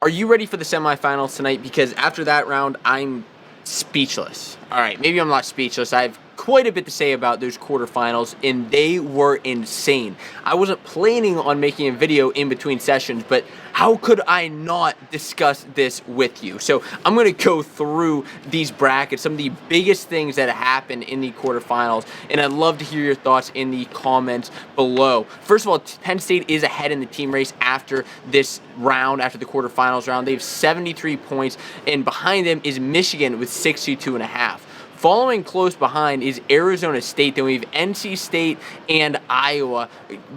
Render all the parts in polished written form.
Are you ready for the semifinals tonight? Because after that round, I'm speechless. All right, maybe I'm not speechless. I have quite a bit to say about those quarterfinals, and they were insane. I wasn't planning on making a video in between sessions, but how could I not discuss this with you? So I'm going to go through these brackets, some of the biggest things that happened in the quarterfinals, and I'd love to hear your thoughts in the comments below. First of all, Penn State is ahead in the team race after this round, after the quarterfinals round. They have 73 points, and behind them is Michigan with 62.5. Following close behind is Arizona State. Then we have NC State and Iowa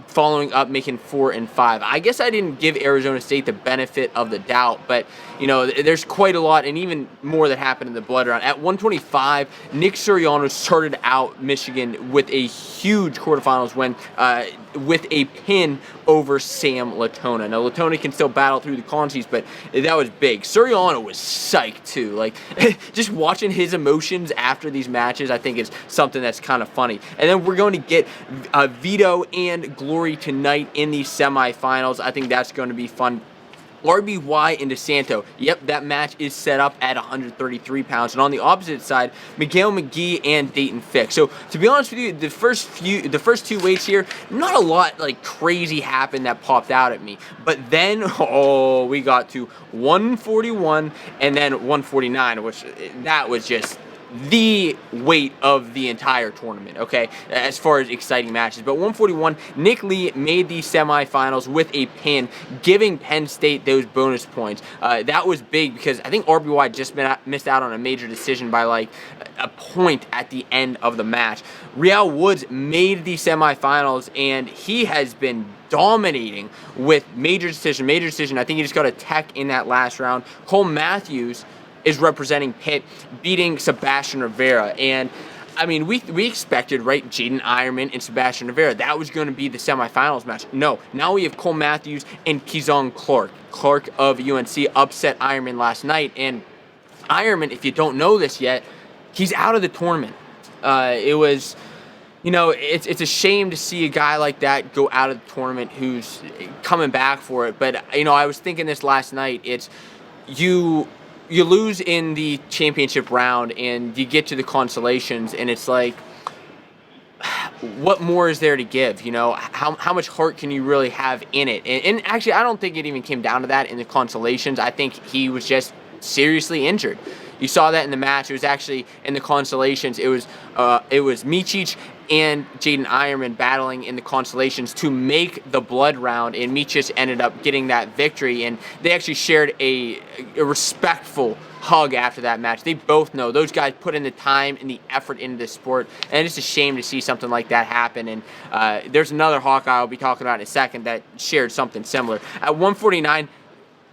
following up, making 4 and 5. I guess I didn't give Arizona State the benefit of the doubt, but you know, there's quite a lot and even more that happened in the blood round. At 125, Nick Suriano started out Michigan with a huge quarterfinals win with a pin over Sam Latona. Now, Latona can still battle through the consies, but that was big. Suriano was psyched, too. Like, just watching his emotions after these matches, I think is something that's kind of funny. And then we're going to get Vito and Glory tonight in the semifinals. I think that's going to be fun. RBY and DeSanto. Yep, that match is set up at 133 pounds. And on the opposite side, Miguel McGee and Dayton Fick. So to be honest with you, the first two weights here, not a lot like crazy happened that popped out at me. But then, oh, we got to 141 and then 149, which that was just the weight of the entire tournament, okay, as far as exciting matches. But 141, Nick Lee made the semifinals with a pin, giving Penn State those bonus points. That was big because I think RBY just missed out on a major decision by like a point at the end of the match. Real Woods made the semifinals, and he has been dominating with major decision. I think he just got a tech in that last round. Cole Matthews is representing Pitt, beating Sebastian Rivera. And, I mean, we expected, right, Jaden Ironman and Sebastian Rivera. That was going to be the semifinals match. No, now we have Cole Matthews and Kizong Clark. Clark of UNC upset Ironman last night. And Ironman, if you don't know this yet, he's out of the tournament. It was, you know, it's a shame to see a guy like that go out of the tournament who's coming back for it. But, you know, I was thinking this last night. It's you lose in the championship round and you get to the consolations, and it's like, what more is there to give? You know, how much heart can you really have in it? And actually, I don't think it even came down to that in the consolations. I think he was just seriously injured. You saw that in the match. It was actually in the consolations. It was Micic and Jaden Ironman battling in the consolations to make the blood round, and Micic ended up getting that victory. And they actually shared a respectful hug after that match. They both know those guys put in the time and the effort into this sport, and it's a shame to see something like that happen. And there's another Hawkeye I'll be talking about in a second that shared something similar. At 149,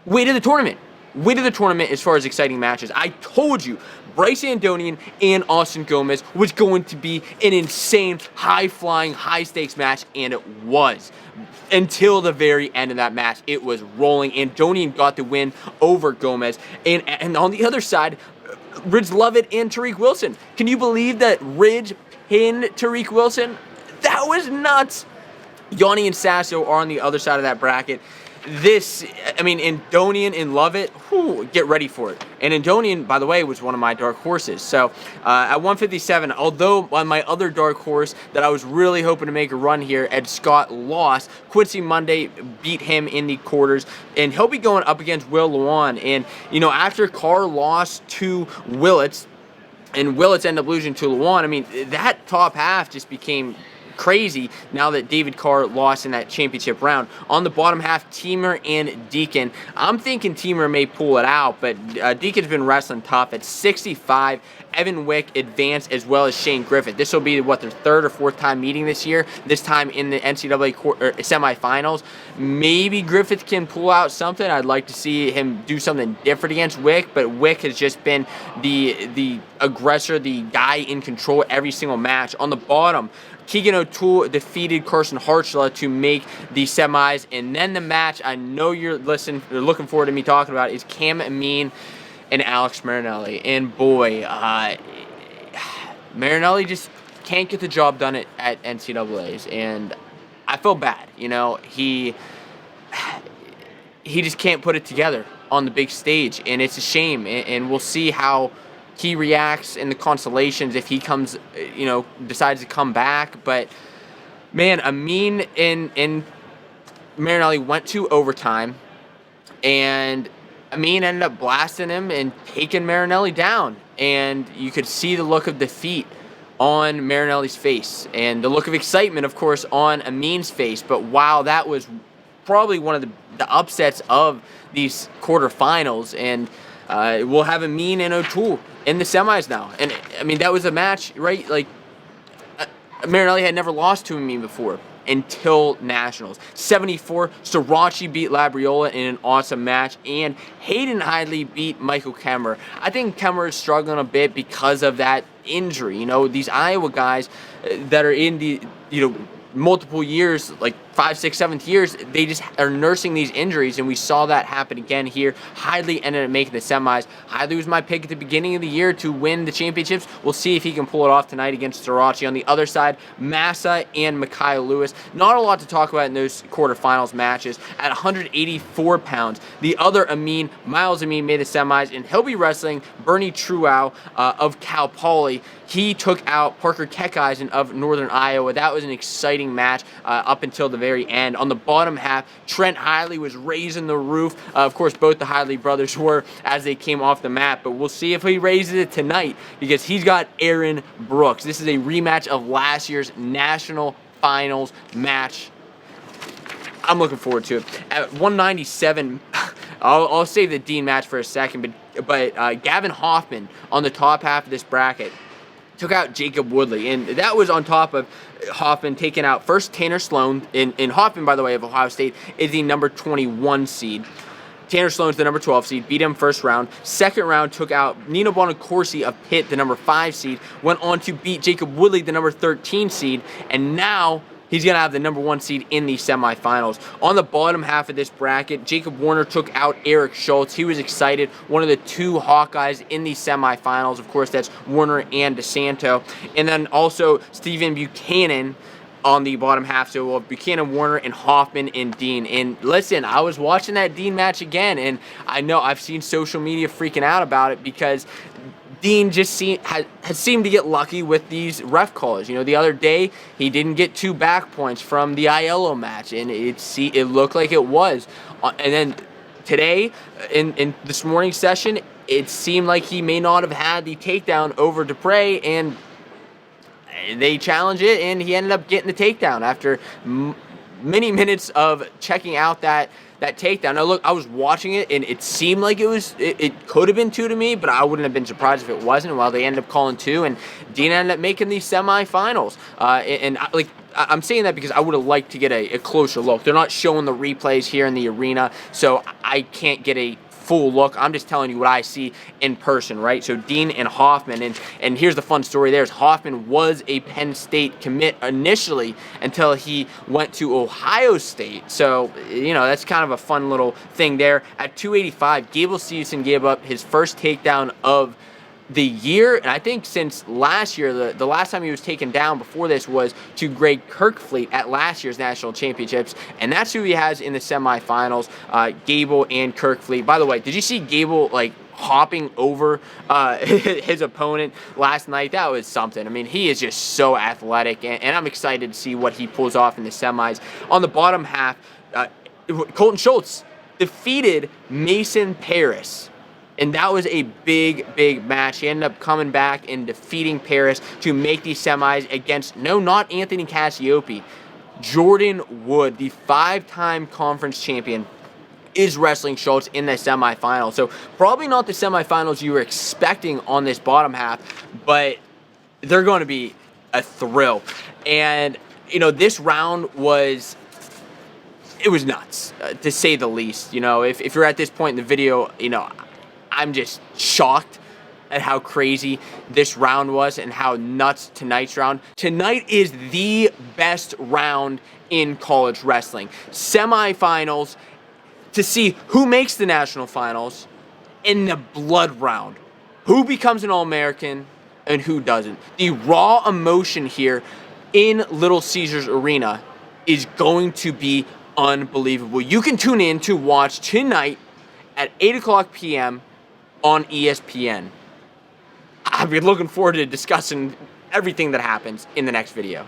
way to the tournament. Way to the tournament as far as exciting matches. I told you Bryce Andonian and Austin Gomez was going to be an insane, high-flying, high-stakes match, and it was. Until the very end of that match, it was rolling. Andonian got the win over Gomez. And on the other side, Ridge Lovett and Tariq Wilson. Can you believe that Ridge pinned Tariq Wilson? That was nuts. Yanni and Sasso are on the other side of that bracket. Andonian and Lovett, get ready for it. And Andonian, by the way, was one of my dark horses. So at 157, although on my other dark horse that I was really hoping to make a run here, Ed Scott lost. Quincy Monday beat him in the quarters, and he'll be going up against Will Lewan. And, you know, after Carr lost to Willits, and Willits ended up losing to Lewan, I mean, that top half just became crazy now that David Carr lost in that championship round. On the bottom half, Teamer and Deacon. I'm thinking Teamer may pull it out, but Deacon's been wrestling tough. At 65, Evan Wick advanced, as well as Shane Griffith. This will be, their third or fourth time meeting this year, this time in the NCAA semifinals. Maybe Griffith can pull out something. I'd like to see him do something different against Wick, but Wick has just been the aggressor, the guy in control every single match. On the bottom, Keegan O'Toole defeated Carson Hartzler to make the semis. And then the match I know you're looking forward to me talking about is Cam Amin and Alex Marinelli. And boy, Marinelli just can't get the job done at NCAA's. And I feel bad. You know, he just can't put it together. on the big stage, and it's a shame. And we'll see how he reacts in the constellations if he comes, decides to come back. But man, Amin and Marinelli went to overtime, and Amin ended up blasting him and taking Marinelli down. And you could see the look of defeat on Marinelli's face, and the look of excitement, of course, on Amin's face. But wow, that was probably one of the upsets of these quarterfinals. And we'll have Amin and O'Toole in the semis now. And I mean, that was a match, right? Like, Marinelli had never lost to Amin before until Nationals. 74, Srirachi beat Labriola in an awesome match, and Hayden Hidley beat Michael Kemmer. I think Kemmer is struggling a bit because of that injury. These Iowa guys that are in the, multiple years, like 5, 6, 7th years, they just are nursing these injuries, and we saw that happen again here. Hidley ended up making the semis. Hidley was my pick at the beginning of the year to win the championships. We'll see if he can pull it off tonight against Srirachi. On the other side, Massa and Mikhail Lewis. Not a lot to talk about in those quarterfinals matches. At 184 pounds, the other Amin, Miles Amin, made the semis, and he'll be wrestling Bernie Truow of Cal Poly. He took out Parker Keckeisen of Northern Iowa. That was an exciting match up until the very end. On the bottom half, Trent Hidley was raising the roof. Of course, both the Hidley brothers were as they came off the mat, but we'll see if he raises it tonight, because he's got Aaron Brooks. This is a rematch of last year's national finals match. I'm looking forward to it. At 197, I'll save the Dean match for a second, but Gavin Hoffman on the top half of this bracket took out Jacob Woodley, and that was on top of Hoffman taking out first Tanner Sloan. In Hoffman, by the way, of Ohio State, is the number 21 seed. Tanner Sloan's the number 12 seed, beat him first round. Second round took out Nino Bonacorsi of Pitt, the number 5 seed, went on to beat Jacob Woodley, the number 13 seed, and now he's going to have the number 1 seed in the semifinals. On the bottom half of this bracket, Jacob Warner took out Eric Schultz. He was excited. One of the 2 Hawkeyes in the semifinals. Of course, that's Warner and DeSanto. And then also Stephen Buchanan on the bottom half. So we'll have Buchanan, Warner, and Hoffman and Dean. And listen, I was watching that Dean match again, and I know I've seen social media freaking out about it because Dean just has seemed to get lucky with these ref calls. The other day, he didn't get 2 back points from the Aiello match, and it looked like it was. And then today, in this morning's session, it seemed like he may not have had the takedown over Dupre, and they challenged it, and he ended up getting the takedown after many minutes of checking out that takedown. Now look, I was watching it, and it seemed like it could have been 2 to me, but I wouldn't have been surprised if it wasn't. Well, they ended up calling 2, and Dean ended up making these semifinals. I'm saying that because I would have liked to get a closer look. They're not showing the replays here in the arena, so I can't get a full look. I'm just telling you what I see in person, right? So Dean and Hoffman, and here's the fun story there, is Hoffman was a Penn State commit initially until he went to Ohio State. So, that's kind of a fun little thing there. At 285, Gable Stevenson gave up his first takedown of the year, and I think since last year, the last time he was taken down before this was to Greg Kirkfleet at last year's national championships, and that's who he has in the semifinals, Gable and Kirkfleet. By the way, did you see Gable hopping over his opponent last night? That was something. I mean, he is just so athletic, and I'm excited to see what he pulls off in the semis. On the bottom half, Colton Schultz defeated Mason Paris. And that was a big, big match. He ended up coming back and defeating Paris to make these semis against, not Anthony Cassiope, Jordan Wood, the 5-time conference champion, is wrestling Schultz in the semifinal. So probably not the semifinals you were expecting on this bottom half, but they're going to be a thrill. And, this round was nuts, to say the least. If you're at this point in the video, I'm just shocked at how crazy this round was and how nuts tonight's round. Tonight is the best round in college wrestling. Semifinals to see who makes the national finals, in the blood round. Who becomes an All-American and who doesn't. The raw emotion here in Little Caesars Arena is going to be unbelievable. You can tune in to watch tonight at 8 o'clock p.m. on ESPN. I've been looking forward to discussing everything that happens in the next video.